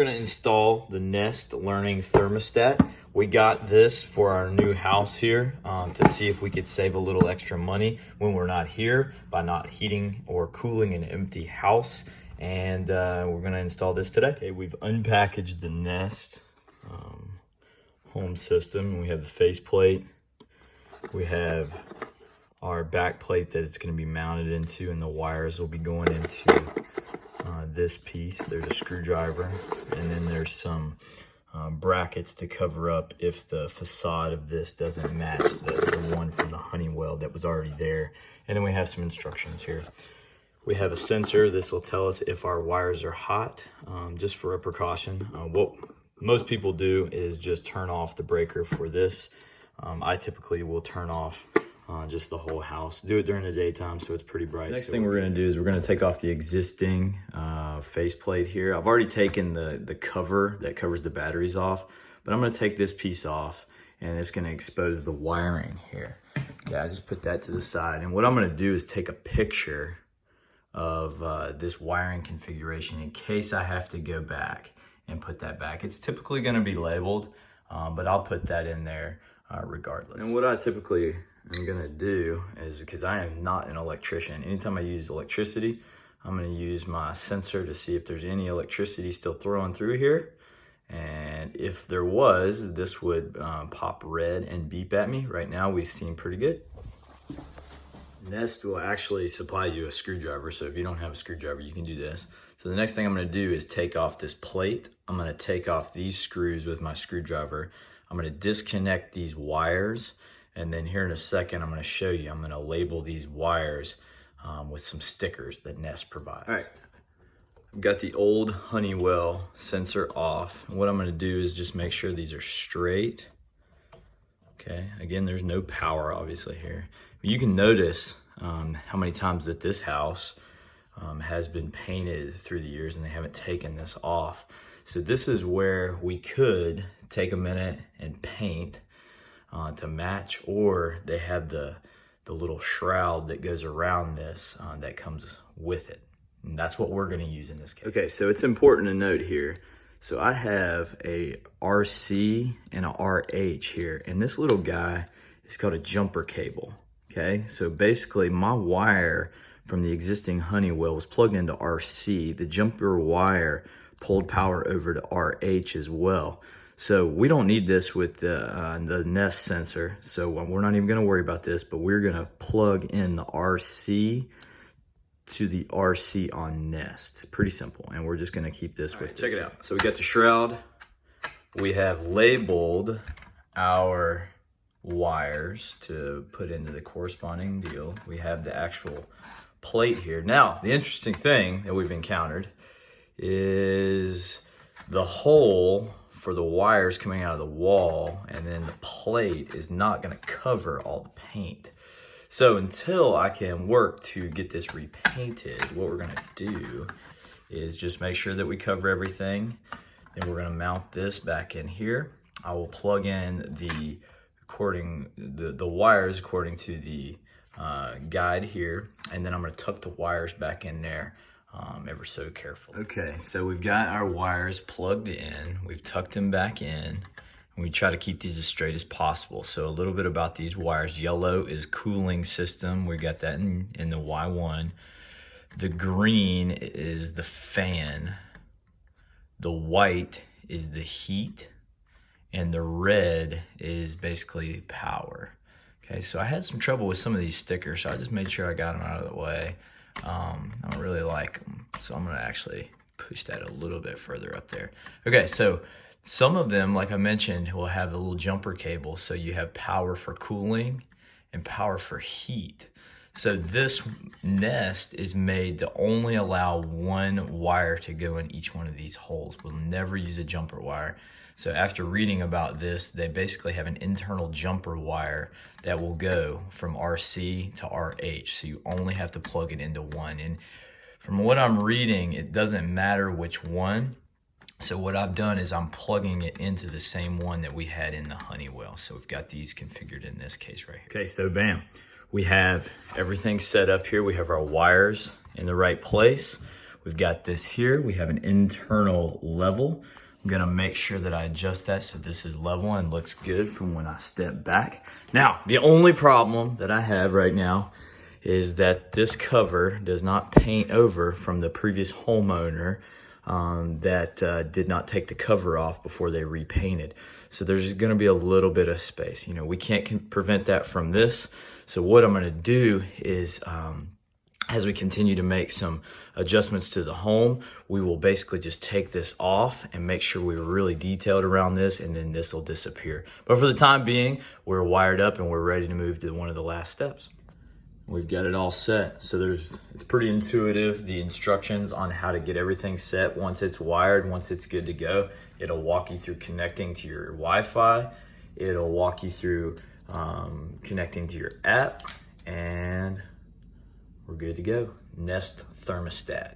We're gonna install the Nest Learning Thermostat. We got this for our new house here to see if we could save a little extra money when we're not here by not heating or cooling an empty house. And we're gonna install this today. Okay, we've unpackaged the Nest home system. We have the faceplate. We have our back plate that it's gonna be mounted into, and the wires will be going into this piece. There's a screwdriver, and then there's some brackets to cover up if the facade of this doesn't match the one from the Honeywell that was already there. And then we have some instructions here. We have a sensor. This will tell us if our wires are hot, just for a precaution. What most people do is just turn off the breaker for this. I typically will turn off just the whole house. Do it during the daytime so it's pretty bright. Next thing we're gonna do is we're gonna take off the existing faceplate here. I've already taken the cover that covers the batteries off, but I'm gonna take this piece off and it's gonna expose the wiring here. Okay, I just put that to the side. And what I'm gonna do is take a picture of this wiring configuration in case I have to go back and put that back. It's typically gonna be labeled, but I'll put that in there regardless. And what I typically I'm gonna do is, because I am not an electrician, anytime I use electricity, I'm gonna use my sensor to see if there's any electricity still flowing through here. And if there was, this would pop red and beep at me. Right now we seem pretty good. Nest will actually supply you a screwdriver, so if you don't have a screwdriver, you can do this. So the next thing I'm gonna do is take off this plate. I'm gonna take off these screws with my screwdriver. I'm gonna disconnect these wires. And then here in a second, I'm gonna show you, I'm gonna label these wires with some stickers that Nest provides. All right, I've got the old Honeywell sensor off. And what I'm gonna do is just make sure these are straight. Okay, again, there's no power obviously here. You can notice how many times that this house has been painted through the years and they haven't taken this off. So this is where we could take a minute and paint to match, or they have the little shroud that goes around this that comes with it. And that's what we're gonna use in this case. Okay, so it's important to note here. So I have a RC and a RH here, and this little guy is called a jumper cable, okay? So basically my wire from the existing Honeywell was plugged into RC. The jumper wire pulled power over to RH as well. So we don't need this with the Nest sensor, so we're not even gonna worry about this, but we're gonna plug in the RC to the RC on Nest. It's pretty simple, and we're just gonna keep this with this. Check it out. So we got the shroud. We have labeled our wires to put into the corresponding deal. We have the actual plate here. Now, the interesting thing that we've encountered is the hole for the wires coming out of the wall, and then the plate is not gonna cover all the paint. So until I can work to get this repainted, what we're gonna do is just make sure that we cover everything. Then we're gonna mount this back in here. I will plug in the wires according to the guide here, and then I'm gonna tuck the wires back in there ever so careful. Okay, so we've got our wires plugged in, we've tucked them back in, and we try to keep these as straight as possible. So a little bit about these wires. Yellow is cooling system, we got that in the Y1. The green is the fan, the white is the heat, and the red is basically power. Okay, so I had some trouble with some of these stickers, so I just made sure I got them out of the way. I don't really like them, so I'm gonna actually push that a little bit further up there. Okay, so some of them, like I mentioned, will have a little jumper cable, so you have power for cooling and power for heat. So this Nest is made to only allow one wire to go in each one of these holes. We'll never use a jumper wire. So after reading about this, they basically have an internal jumper wire that will go from RC to RH. So you only have to plug it into one. And from what I'm reading, it doesn't matter which one. So what I've done is I'm plugging it into the same one that we had in the Honeywell. So we've got these configured in this case right here. Okay, so bam. We have everything set up here. We have our wires in the right place. We've got this here. We have an internal level. I'm gonna make sure that I adjust that so this is level and looks good from when I step back. Now, the only problem that I have right now is that this cover does not paint over from the previous homeowner that did not take the cover off before they repainted. So there's gonna be a little bit of space. You know, we can't prevent that from this. So what I'm gonna do is, as we continue to make some adjustments to the home, we will basically just take this off and make sure we're really detailed around this, and then this will disappear. But for the time being, we're wired up and we're ready to move to one of the last steps. We've got it all set. So it's pretty intuitive, the instructions on how to get everything set. Once it's wired, once it's good to go, it'll walk you through connecting to your Wi-Fi. It'll walk you through connecting to your app, and we're good to go. Nest Thermostat.